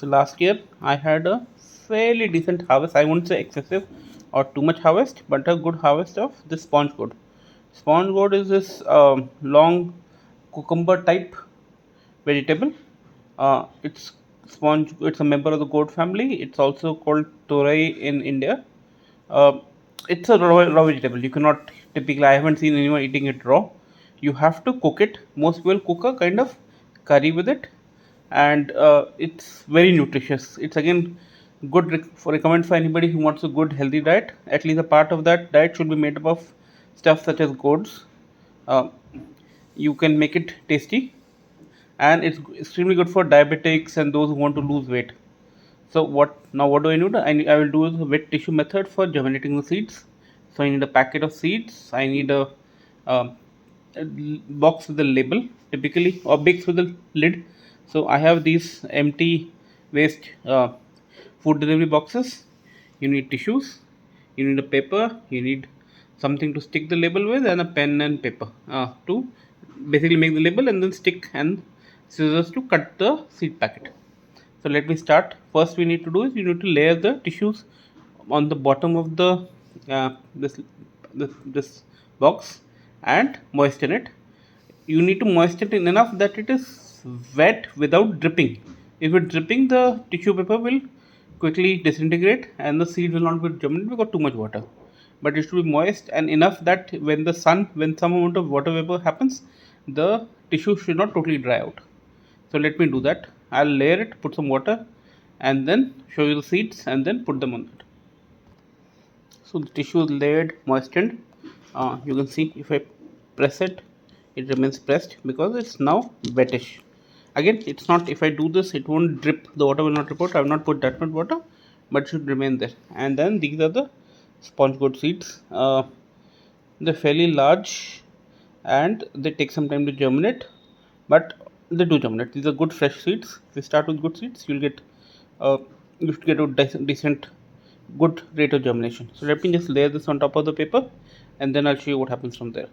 So last year I had a fairly decent harvest. I won't say excessive or too much harvest, but a good harvest of this sponge gourd. Sponge gourd is this long cucumber type vegetable. It's sponge. It's a member of the gourd family. It's also called Torai in India. Uh, it's a raw vegetable. You cannot typically. I haven't seen anyone eating it raw. You have to cook it. Most people cook a kind of curry with it, and it's very nutritious. It's again good for recommend for anybody who wants a good healthy diet. At least a part of that diet should be made up of stuff such as gourds. Uh, you can make it tasty, and it's extremely good for diabetics and those who want to lose weight. So what do I need? I will do the wet tissue method for germinating the seeds. So I need a packet of seeds. I need um, a box with a label, typically, or box with a lid. So I have these empty waste food delivery boxes. You need tissues. You need a paper. You need something to stick the label with, and a pen and paper to basically make the label, and then stick and scissors to cut the seed packet. So let me start. First, we need to do is you need to layer the tissues on the bottom of the uh, this this box and moisten it. You need to moisten it enough that it is wet without dripping. If it's dripping, the tissue paper will quickly disintegrate and the seed will not be germinated because too much water. But it should be moist and enough that when some amount of water vapor happens, the tissue should not totally dry out. So let me do that. I'll layer it, put some water, and then show you the seeds and then put them on it. So the tissue is layered, moistened. You can see if I press it, it remains pressed because it's now wettish. Again, it's not, if I do this, it won't drip, the water will not drip out. I have not put that much water, but it should remain there. And then these are the sponge gourd seeds. They're fairly large and they take some time to germinate, but they do germinate. These are good fresh seeds. If you start with good seeds, uh, you should get a decent good rate of germination. So let me just layer this on top of the paper, and then I'll show you what happens from there.